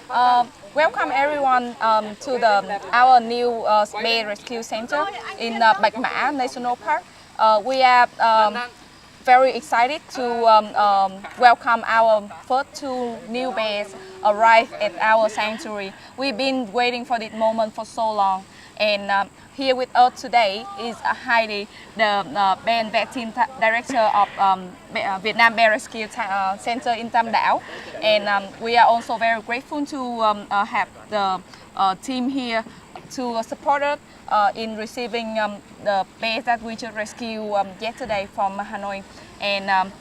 Welcome everyone to our new Bear Rescue Center in Bach National Park. We are very excited to welcome our first two new bears arrive at our sanctuary. We've been waiting for this moment for so long, and here with us today is Heidi, the Bear Vet Team Director of Vietnam Bear Rescue Center in Tam Đảo, and we are also very grateful to have the team here to support us in receiving the bears that we just rescued yesterday from Hanoi. And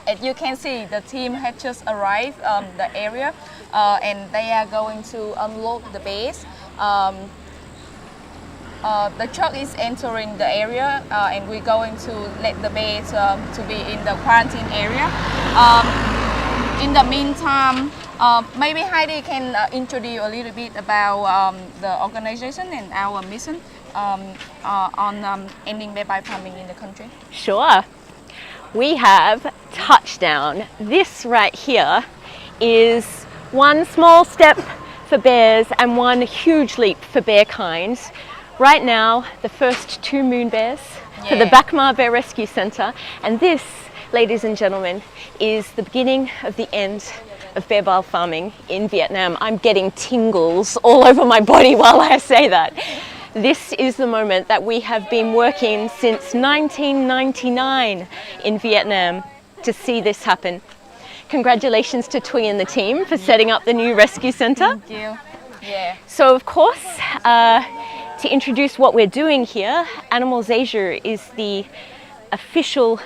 as you can see, the team had just arrived the area, and they are going to unload the bears. The truck is entering the area, and we're going to let the bears to be in the quarantine area. In the meantime, maybe Heidi can introduce a little bit about the organization and our mission on ending bear bile farming in the country. Sure. We have touchdown. This right here is one small step for bears and one huge leap for bear kind. Right now, the first two moon bears for the Bach Bear Rescue Center, and this, ladies and gentlemen, is the beginning of the end of bear bile farming in Vietnam. I'm getting tingles all over my body while I say that. This is the moment that we have been working since 1999 in Vietnam to see this happen. Congratulations to Thuy and the team for setting up the new rescue center. Thank you. Yeah. So of course, to introduce what we're doing here, Animals Asia is the official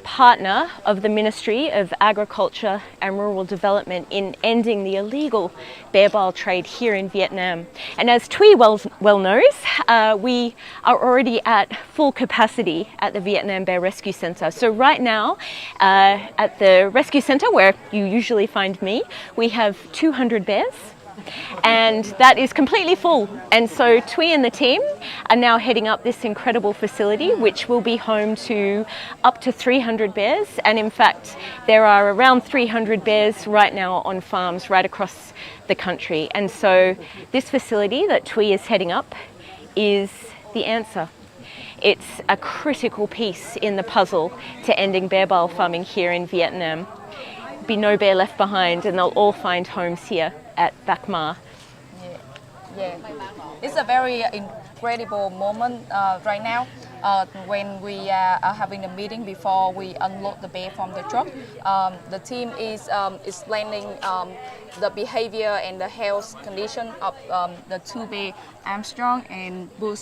partner of the Ministry of Agriculture and Rural Development in ending the illegal bear bile trade here in Vietnam. And as Thuy well knows, we are already at full capacity at the Vietnam Bear Rescue Center. So right now, at the rescue center where you usually find me, we have 200 bears. And that is completely full. And so Thuy and the team are now heading up this incredible facility, which will be home to up to 300 bears. And in fact, there are around 300 bears right now on farms right across the country. And so this facility that Thuy is heading up is the answer. It's a critical piece in the puzzle to ending bear bile farming here in Vietnam. Be no bear left behind, and they'll all find homes here at Bach Ma. Yeah. It's a very incredible moment right now when we are having a meeting before we unload the bear from the truck. The team is explaining the behavior and the health condition of the two bears, Armstrong and Bach,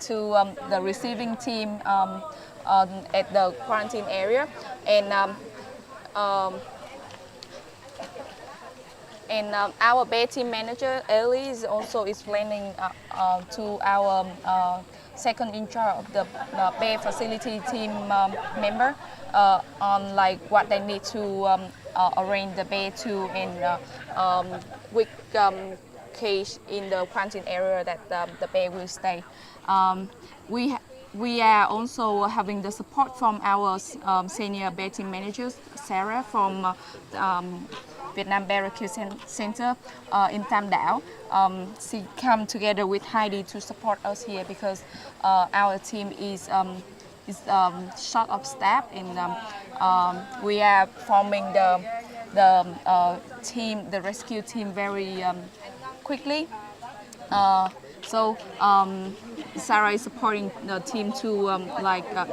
to the receiving team at the quarantine area. And our bear team manager, Ellie, is also explaining to our second in charge of the bear facility team member on like what they need to arrange the bear to and which cage in the quarantine area that the bear will stay. We are also having the support from our senior bear team managers, Sarah from Vietnam Bear Rescue Center in Tam Đảo. She come together with Heidi to support us here because our team is short of staff, and we are forming the team, the rescue team, very quickly. So Sarah is supporting the team to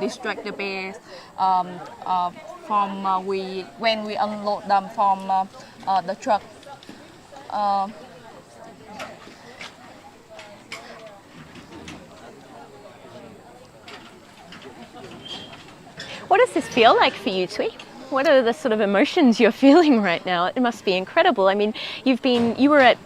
distract the bears from when we unload them from the truck. What does this feel like for you, Thuy? What are the sort of emotions you're feeling right now? It must be incredible. I mean, you were at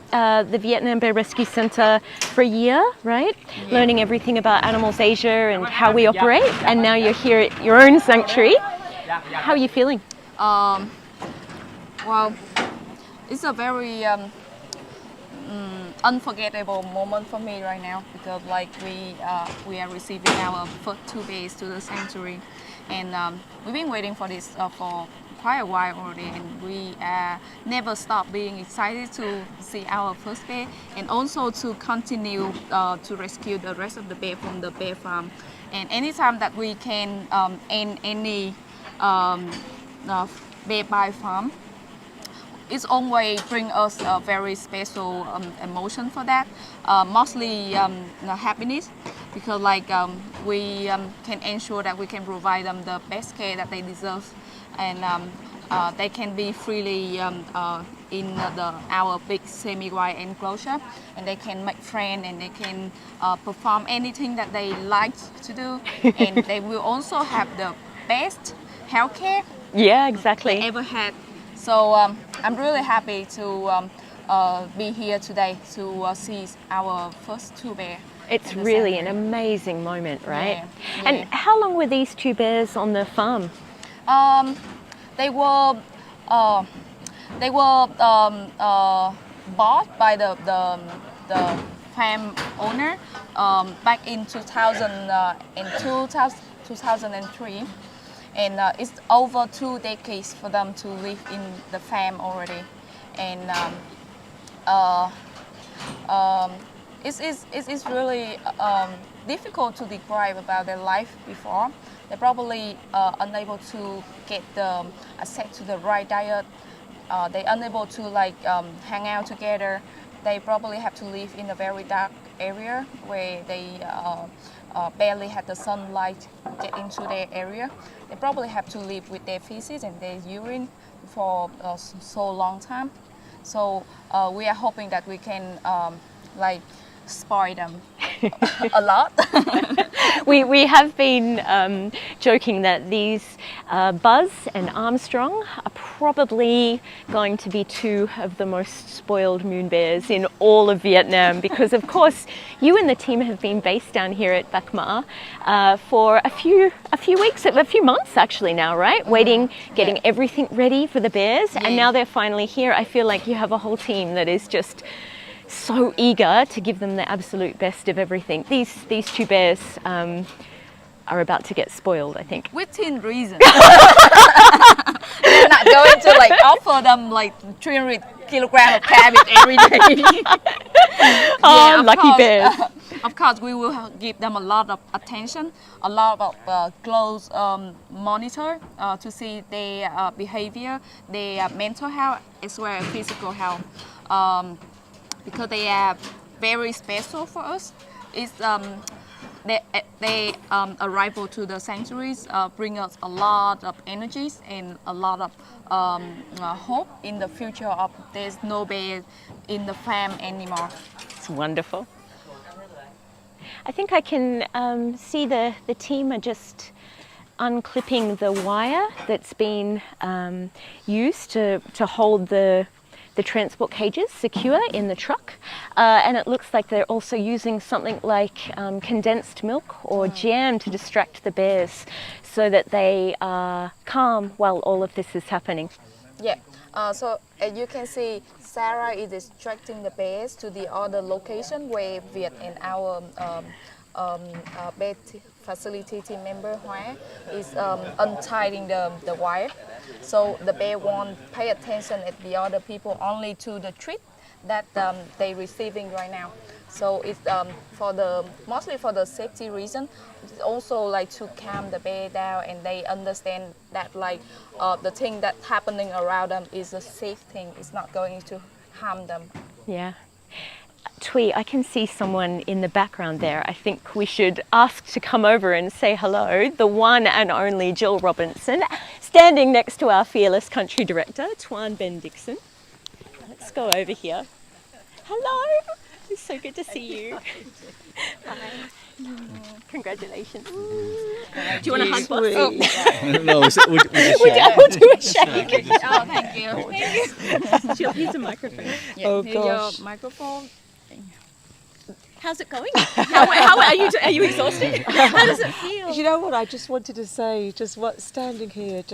the Vietnam Bear Rescue Center for a year, right? Yeah. Learning everything about Animals Asia and how we operate, and now you're here at your own sanctuary. How are you feeling? Well, it's a very unforgettable moment for me right now because we are receiving our first two bears to the sanctuary, and we've been waiting for this for quite a while already, and we never stop being excited to see our first bear, and also to continue to rescue the rest of the bear from the bear farm. And anytime that we can end any bear bile farm, it's always bring us a very special emotion for that, mostly happiness, because we can ensure that we can provide them the best care that they deserve, and they can be freely in our big semi-wide enclosure, and they can make friends, and they can perform anything that they like to do, and they will also have the best healthcare Yeah, exactly. they ever had. So I'm really happy to be here today to see our first two bears. It's really an amazing moment, right? Yeah, And yeah. how long were these two bears on the farm? They were bought by the farm owner back in 2003, and it's over 2 decades for them to live in the farm already, and it's really difficult to describe about their life before. They're probably unable to get the access to the right diet. They're unable to hang out together. They probably have to live in a very dark area where they barely had the sunlight get into their area. They probably have to live with their feces and their urine for so long time. So we are hoping that we can spoil them a lot. We have been joking that these Buzz and Armstrong are probably going to be two of the most spoiled moon bears in all of Vietnam, because of course you and the team have been based down here at Bach Ma for a few weeks, a few months actually now, right? Getting everything ready for the bears, and now they're finally here. I feel like you have a whole team that is just so eager to give them the absolute best of everything. These two bears are about to get spoiled, I think. Within reason. They're not going to offer them 300 kilograms of cabbage every day. Oh, lucky bears. Of course, we will give them a lot of attention, a lot of close monitor to see their behavior, their mental health, as well as physical health. Because they are very special for us. It's they arrival to the sanctuaries bring us a lot of energies and a lot of hope in the future of there's no bear in the farm anymore. It's wonderful. I think I can see the team are just unclipping the wire that's been used to hold the transport cages secure in the truck, and it looks like they're also using something like condensed milk or jam to distract the bears so that they are calm while all of this is happening. Yeah, so as you can see, Sarah is distracting the bears to the other location where Viet and our bear facility team member Hoa is untying the wire. So the bear won't pay attention at the other people, only to the treat that they're receiving right now. So it's mostly for the safety reason. It's also to calm the bear down, and they understand that the thing that's happening around them is a safe thing. It's not going to harm them. Yeah. Twee, I can see someone in the background there. I think we should ask to come over and say hello. The one and only Jill Robinson, standing next to our fearless country director, Tuan Ben Dixon. Let's go over here. Hello, it's so good to see you. Hi. Congratulations. Do you want to hug us? Oh. No, We'll do a shake. Oh, thank you. Jill, here's a microphone. Yeah, Oh, here's gosh. your microphone. How's it going? How are you? Are you exhausted? How does it feel? You know what? I just wanted to say, standing here,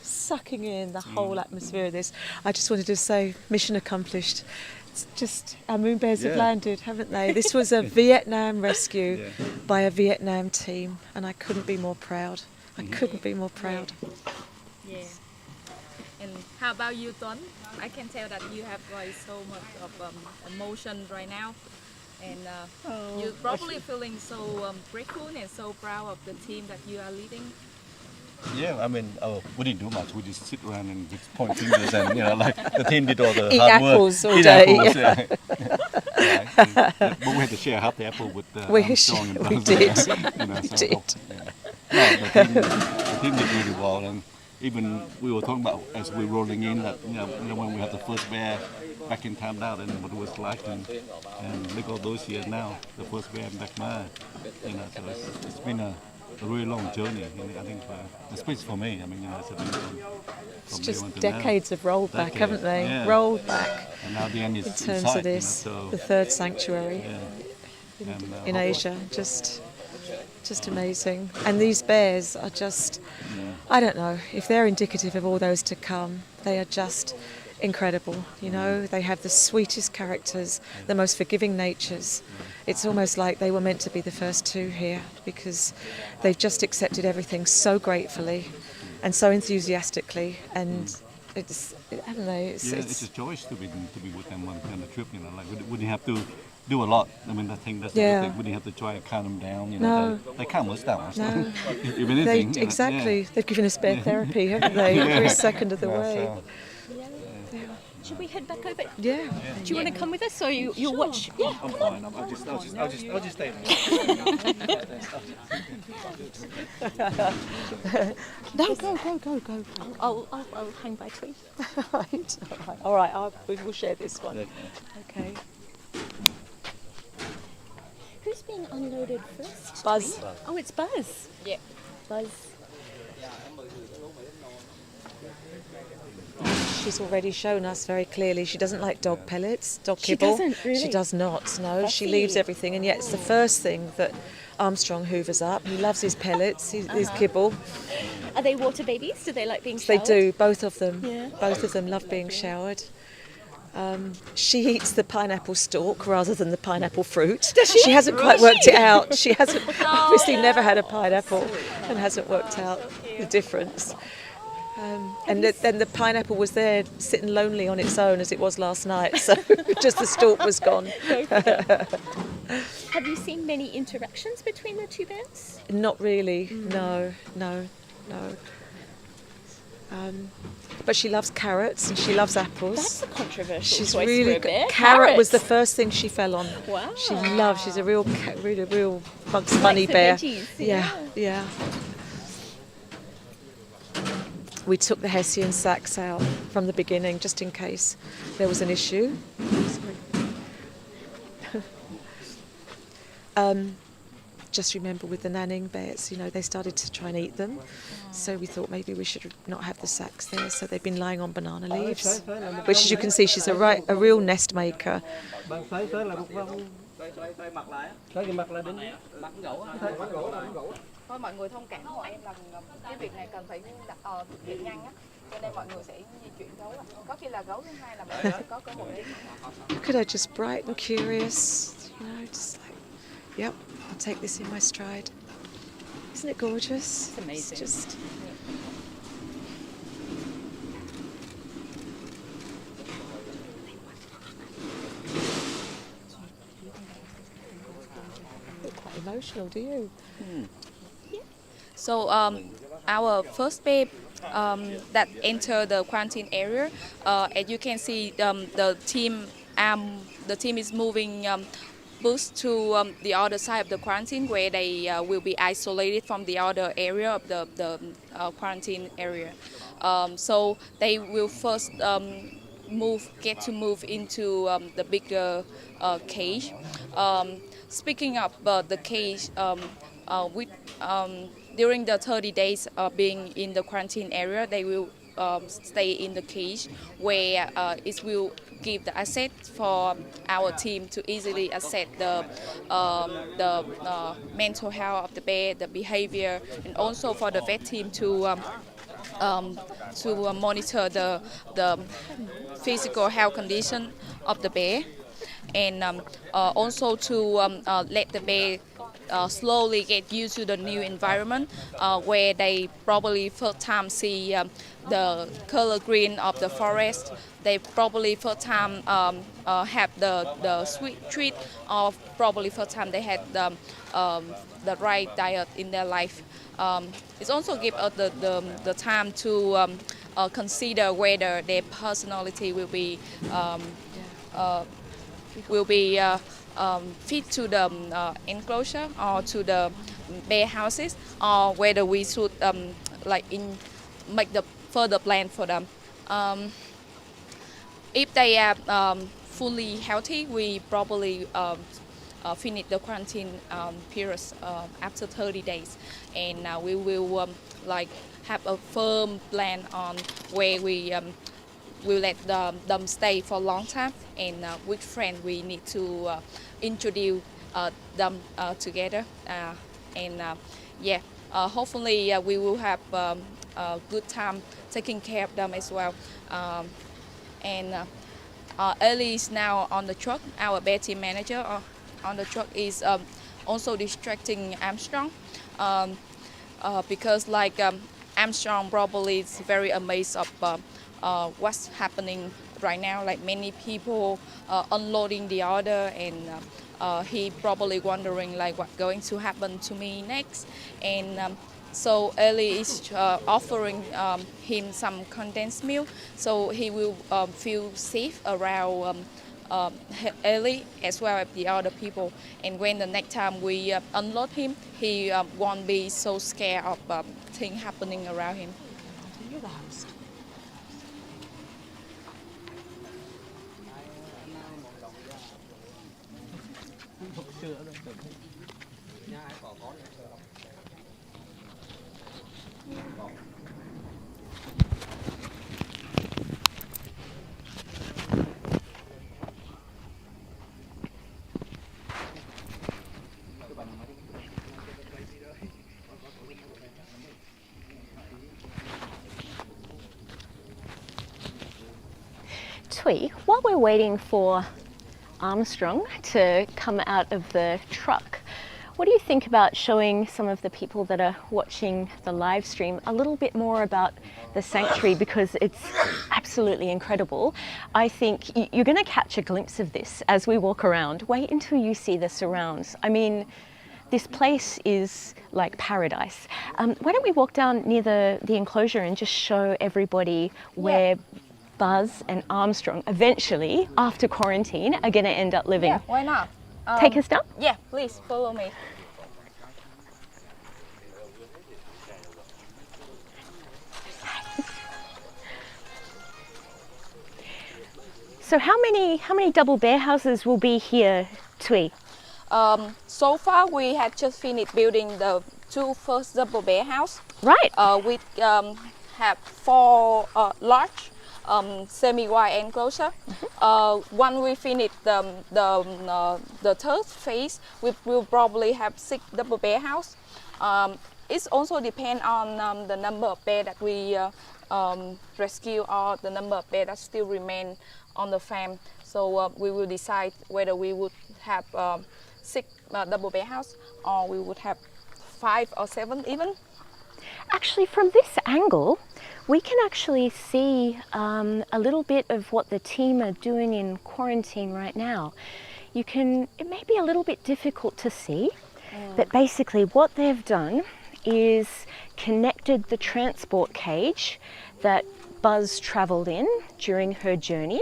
sucking in the whole atmosphere of this. I just wanted to say, mission accomplished. It's just our moon bears have landed, haven't they? This was a Vietnam rescue by a Vietnam team, and I couldn't be more proud. I couldn't be more proud. Yeah. And how about you, Tuấn? I can tell that you have like so much of emotion right now, and you're probably feeling so grateful and so proud of the team that you are leading. Yeah, I mean, we didn't do much. We just sit around and just point fingers, and like the team did all the Eat hard apples work. all Eat day. apples, yeah. But we had to share half the apple with Armstrong and we brothers. did. So, did. yeah. No, the team did really well, and even we were talking about as we were rolling in that when we had the first bear back in town now, and what it was like, and look at all those years now, the first bear back now, so it's been a really long journey, I think, especially for me. I mean, it's it's just decades of rollback, haven't they? Yeah. Rolled back. And now the end is in terms inside, of this, the third sanctuary in Asia, just amazing. And these bears are just, I don't know, if they're indicative of all those to come, they are just incredible. They have the sweetest characters, the most forgiving natures. It's almost like they were meant to be the first two here, because they've just accepted everything so gratefully and so enthusiastically, and it's it's a choice to be with them on the trip. Like we didn't have to do a lot. I mean, I think that's the good thing. We didn't have to try and calm them down. No. They calm us down. No. If anything, exactly. They've given us bear therapy, haven't they? Every second of the way. Should we head back over? Yeah. Do you want to come with us, or you'll watch? Yeah. I'm fine. I'll just stay. No, go. I'll hang by Tweed. All right. We'll share this one. Okay. Who's being unloaded first? Buzz. Oh, it's Buzz. Yeah. Buzz. She's already shown us very clearly she doesn't like dog pellets, dog kibble. She doesn't, really? She does not, no. She Fussy. leaves everything, and yet it's the first thing that Armstrong hoovers up. He loves his pellets, his kibble. Are they water babies? Do they like being They showered? do, both of them. Yeah. Both of them love being showered. She eats the pineapple stalk rather than the pineapple fruit. Does she? She hasn't quite worked it out. She hasn't obviously never had a pineapple and hasn't worked out the difference. And then the pineapple was there sitting lonely on its own as it was last night, so just the stalk was gone. Have you seen many interactions between the two bears? Not really, no. But she loves carrots and she loves apples. That's a controversial She's choice really for a bear. good. Carrot was the Carrots. first thing she fell on. Wow. She's a real Bugs Bunny the bear. veggies, Yeah. We took the Hessian sacks out from the beginning just in case there was an issue. Just remember with the Nanning bears, they started to try and eat them. So we thought maybe we should not have the sacks there. So they've been lying on banana leaves, which as you can see, she's a real nest maker. Thôi mọi người thông cảm hộ em là cái việc này cần phải thực hiện nhanh á, cho nên mọi người sẽ di chuyển gấu ạ. Có khi là gấu thứ hai là mọi người sẽ có cơ hội để Look at her, just bright and curious, just like, yep, I'll take this in my stride. Isn't it gorgeous? It's amazing. It's just... Quite emotional, do you? So our first babe that entered the quarantine area, as you can see, the team is moving boost to the other side of the quarantine, where they will be isolated from the other area of the quarantine area. So they will first get to move into the bigger cage. Speaking of the cage, during the 30 days being in the quarantine area, they will stay in the cage, where it will give the access for our team to easily assess the mental health of the bear, the behavior, and also for the vet team to monitor the physical health condition of the bear, and also to let the bear slowly get used to the new environment, where they probably first time see the color green of the forest. They probably first time have the sweet treat, or probably first time they had the right diet in their life. It also gives us the time to consider whether their personality will be fit to the enclosure or to the bear houses, or whether we should make the further plan for them. If they are fully healthy, we probably finish the quarantine period after 30 days, and we will have a firm plan on where we will let them stay for a long time, and which friend we need to introduce them together, and hopefully we will have a good time taking care of them as well. Ellie is now on the truck. Our bear team manager on the truck is also distracting Armstrong, because Armstrong probably is very amazed of what's happening right now. Like many people unloading the order, and he probably wondering what's going to happen to me next. And so Ellie is offering him some condensed milk, so he will feel safe around Ellie as well as the other people. And when the next time we unload him, he won't be so scared of things happening around him. You're the host. Tui, while we're waiting for Armstrong to come out of the truck, what do you think about showing some of the people that are watching the live stream a little bit more about the sanctuary, because it's absolutely incredible. I think you're going to catch a glimpse of this as we walk around. Wait until you see the surrounds. I mean, this place is like paradise. Why don't we walk down near the enclosure and just show everybody where Buzz and Armstrong eventually, after quarantine, are going to end up living. Yeah, why not? Take us down? Yeah, please follow me. So how many double bear houses will be here, Tui? So far we had just finished building the two first double bear house. Right. We have 4 large semi-wide enclosure. When we finish the third phase, we will probably have 6 double bear house. It also depends on the number of bear that we rescue, or the number of bear that still remain on the farm. So we will decide whether we would have 6 double bear house, or we would have 5 or 7 even. Actually, from this angle, we can actually see a little bit of what the team are doing in quarantine right now. It may be a little bit difficult to see, but basically what they've done is connected the transport cage that Buzz travelled in during her journey,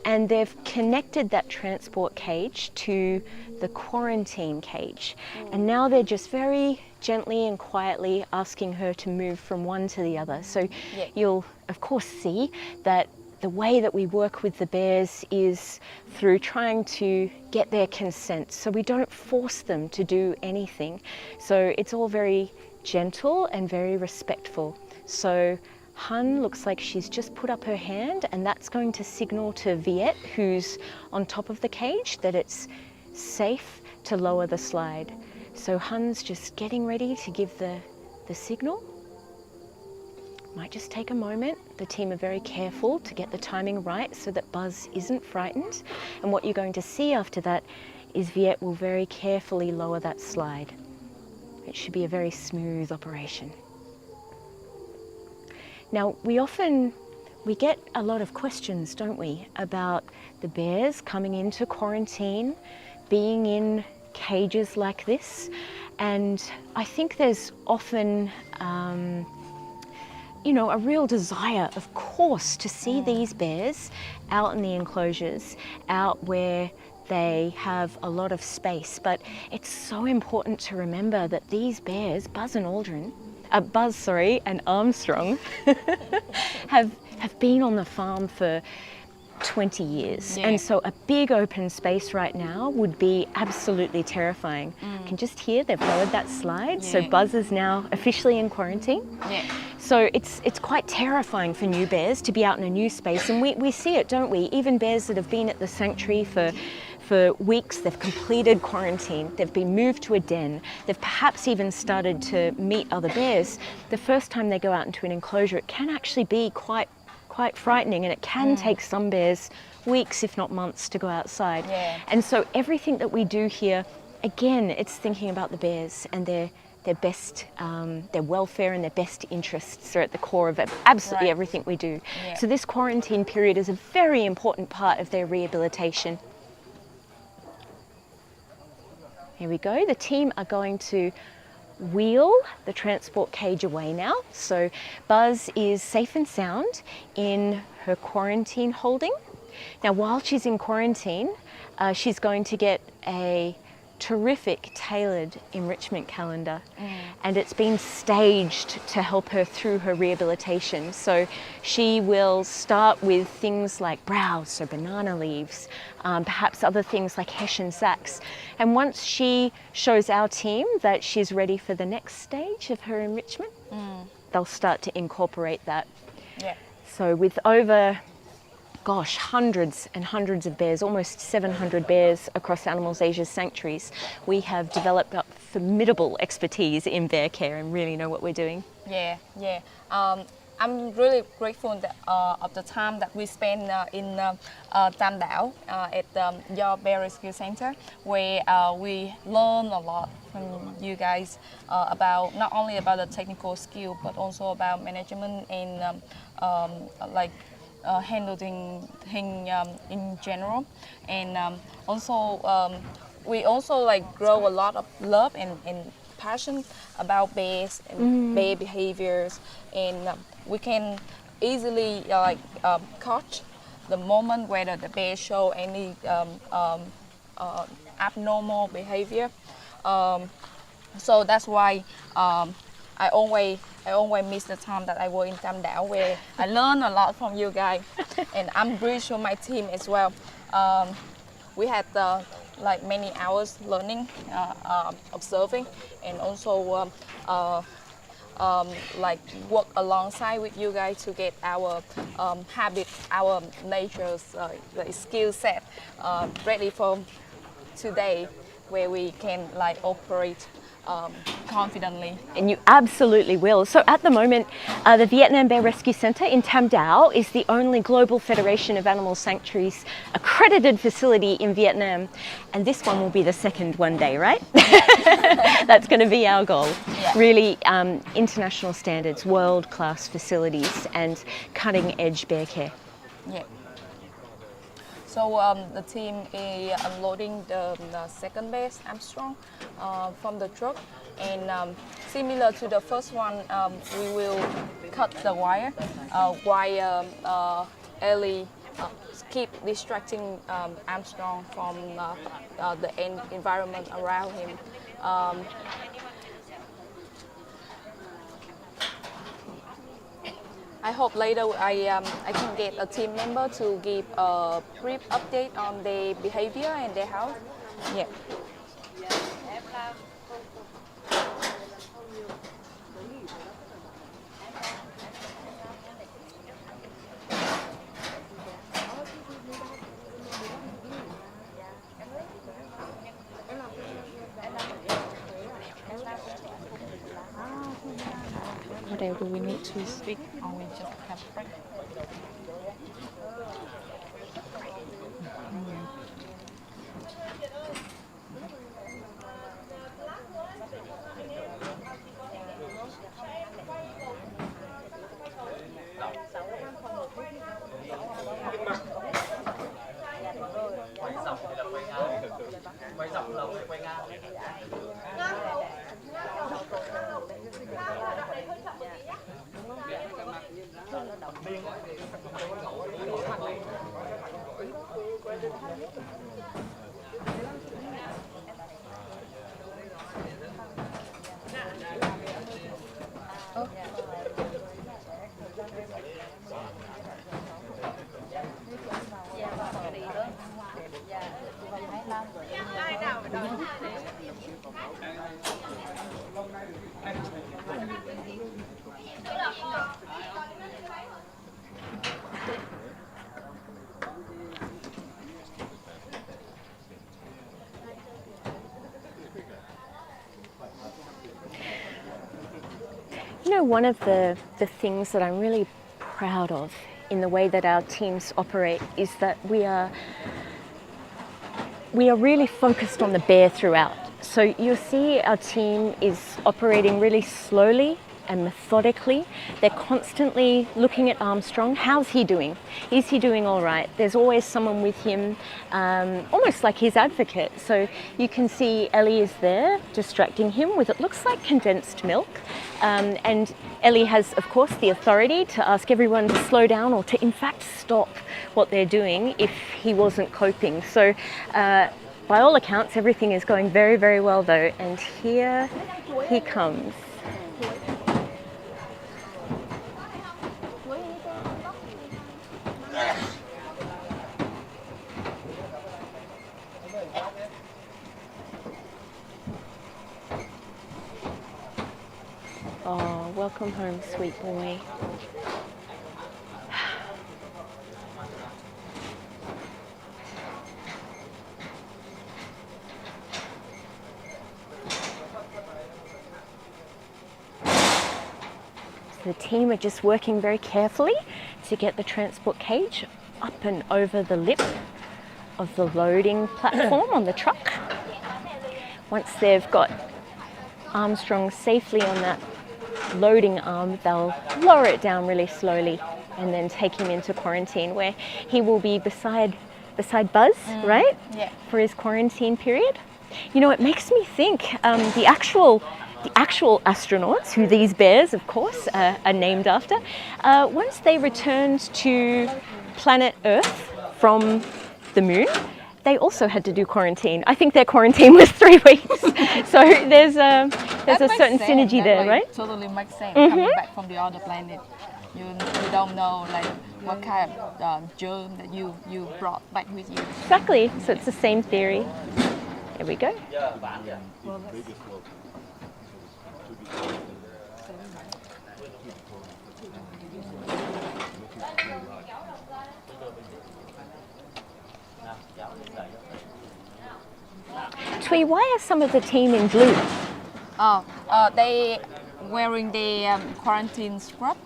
and they've connected that transport cage to the quarantine cage. And now they're just very gently and quietly asking her to move from one to the other. So you'll of course see that the way that we work with the bears is through trying to get their consent. So we don't force them to do anything. So it's all very gentle and very respectful. So Hun looks like she's just put up her hand, and that's going to signal to Viet, who's on top of the cage, that it's safe to lower the slide. So Hun's just getting ready to give the signal. Might just take a moment. The team are very careful to get the timing right so that Buzz isn't frightened. And what you're going to see after that is Viet will very carefully lower that slide. It should be a very smooth operation. Now, we get a lot of questions, don't we, about the bears coming into quarantine, being in cages like this. And I think there's often, a real desire, of course, to see these bears out in the enclosures, out where they have a lot of space. But it's so important to remember that these bears, Buzz and Armstrong, have been on the farm for 20 years. Yeah. And so a big open space right now would be absolutely terrifying. You can just hear they've lowered that slide. Yeah. So Buzz is now officially in quarantine. Yeah. So it's quite terrifying for new bears to be out in a new space. And we see it, don't we? Even bears that have been at the sanctuary for weeks, they've completed quarantine, they've been moved to a den, they've perhaps even started to meet other bears. The first time they go out into an enclosure, it can actually be quite frightening, and it can take some bears weeks, if not months, to go outside. Yeah. And so everything that we do here, again, it's thinking about the bears and their best, their welfare and their best interests are at the core of absolutely Right. everything we do. Yeah. So this quarantine period is a very important part of their rehabilitation. Here we go. The team are going to wheel the transport cage away now. So Buzz is safe and sound in her quarantine holding. Now, while she's in quarantine, she's going to get a terrific tailored enrichment calendar, and it's been staged to help her through her rehabilitation. So she will start with things like browse, so banana leaves, perhaps other things like Hessian sacks. And once she shows our team that she's ready for the next stage of her enrichment, they'll start to incorporate that. Yeah. So with over hundreds and hundreds of bears, almost 700 bears across Animals Asia's sanctuaries, we have developed up formidable expertise in bear care and really know what we're doing. Yeah, yeah. I'm really grateful that, of the time that we spent in Tam Dao at your Bear Rescue Center, where we learn a lot from you guys about not only about the technical skill, but also about management and handling things in general, and we also grow a lot of love and passion about bears and bear behaviors, and we can easily catch the moment whether the bear show any abnormal behavior. So that's why I always miss the time that I work in Tam Dao, where I learn a lot from you guys, and I'm pretty sure my team as well. We had many hours learning, observing, and also work alongside with you guys to get our habit, our nature's skill set ready for today, where we can operate confidently. And you absolutely will. So at the moment, the Vietnam Bear Rescue Center in Tam Dao is the only global federation of animal sanctuaries accredited facility in Vietnam. And this one will be the second one day, right? That's going to be our goal. Yeah. Really international standards, world-class facilities and cutting-edge bear care. Yeah. So the team is unloading the second base, Armstrong, from the truck, and similar to the first one, we will cut the wire while Ellie keep distracting Armstrong from the environment around him. I hope later I can get a team member to give a brief update on their behavior and their health. Yeah. What else do we need to speak, or we just have break? You know, one of the things that I'm really proud of in the way that our teams operate is that we are really focused on the bear throughout. So you'll see our team is operating really slowly and methodically. They're constantly looking at Armstrong. How's he doing? Is he doing all right? There's always someone with him, almost like his advocate. So you can see Ellie is there distracting him with, it looks like, condensed milk. And Ellie has, of course, the authority to ask everyone to slow down or to, in fact, stop what they're doing if he wasn't coping. So by all accounts, everything is going very, very well, though. And here he comes. Oh, welcome home, sweet boy. So the team are just working very carefully to get the transport cage up and over the lip of the loading platform on the truck. Once they've got Armstrong safely on that loading arm, they'll lower it down really slowly and then take him into quarantine, where he will be beside Buzz, right? Yeah. For his quarantine period. You know, it makes me think the actual astronauts, who these bears, of course, are named after, once they returned to planet Earth from the moon, they also had to do quarantine. I think their quarantine was 3 weeks. So there's a certain synergy there, right? Totally makes sense. Coming back from the other planet, you don't know like what kind of germ that you brought back with you. Exactly. So it's the same theory. There we go. Twee, why are some of the team in blue? They wearing the quarantine scrub,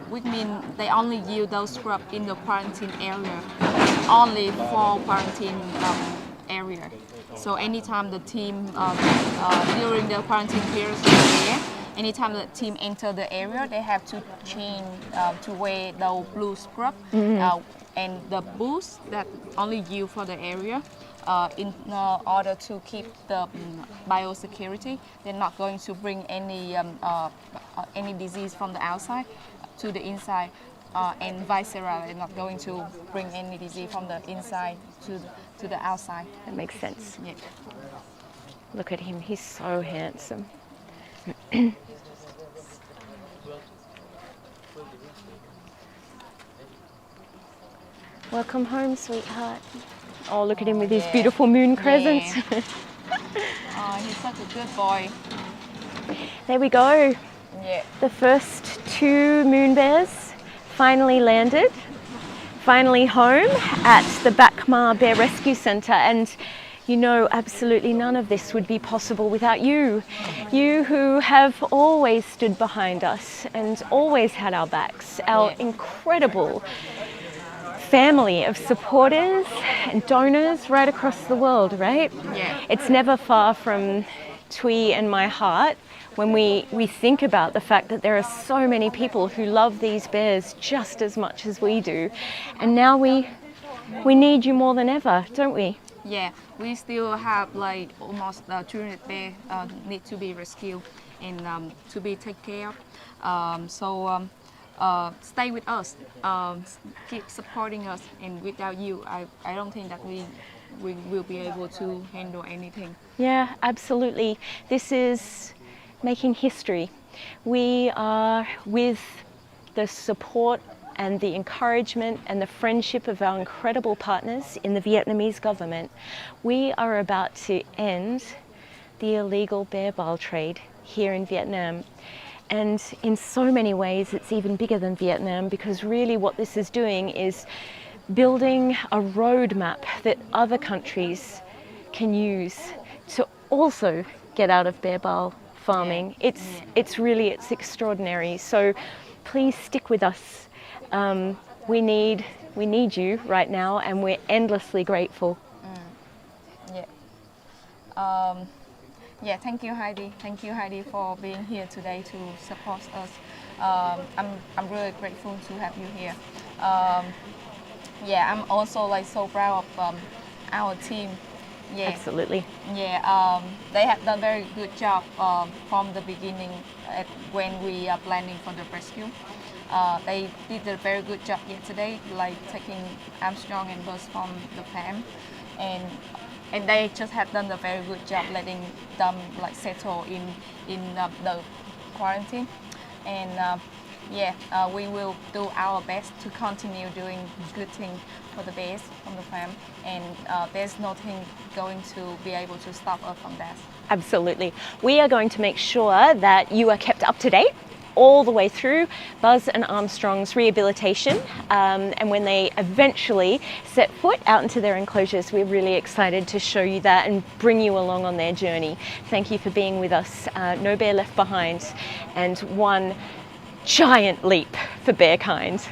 which means they only use those scrub in the quarantine area, only for quarantine area. So anytime the team during the quarantine period is there, anytime the team enter the area, they have to change to wear the blue scrub, and the boots that only used for the area. In order to keep the biosecurity, they're not going to bring any disease from the outside to the inside, and vice versa. They're not going to bring any disease from the inside to the outside. That makes sense. Yeah. Look at him, he's so handsome. Welcome home, sweetheart. Oh, look at him with his beautiful moon crescent. Yeah. Oh, he's such a good boy. There we go. Yeah. The first 2 moon bears finally landed, finally home at the Bach Bear Rescue Centre. And you know, absolutely none of this would be possible without you. You who have always stood behind us and always had our backs, our incredible family of supporters and donors right across the world, right? Yeah. It's never far from Twee and my heart when we think about the fact that there are so many people who love these bears just as much as we do. And now we need you more than ever, don't we? Yeah, we still have like almost 200 bears need to be rescued and to be taken care of. Stay with us, keep supporting us, and without you, I don't think that we will be able to handle anything. Yeah, absolutely. This is making history. We are, with the support and the encouragement and the friendship of our incredible partners in the Vietnamese government, we are about to end the illegal bear bile trade here in Vietnam. And in so many ways, it's even bigger than Vietnam, because really what this is doing is building a roadmap that other countries can use to also get out of bear bile farming. It's extraordinary. So please stick with us. We need you right now, and we're endlessly grateful. Yeah, thank you, Heidi. Thank you, Heidi, for being here today to support us. I'm really grateful to have you here. Yeah, I'm also like so proud of our team. Yeah. Absolutely. Yeah, they have done a very good job from the beginning when we are planning for the rescue. They did a very good job yesterday, like taking Armstrong and Buzz from the farm, and they just have done a very good job letting them like settle in the quarantine. And we will do our best to continue doing good things for the bears from the farm, and there's nothing going to be able to stop us from that. Absolutely. We are going to make sure that you are kept up to date all the way through Buzz and Armstrong's rehabilitation, and when they eventually set foot out into their enclosures, we're really excited to show you that and bring you along on their journey. Thank you for being with us. No bear left behind, and one giant leap for bearkind.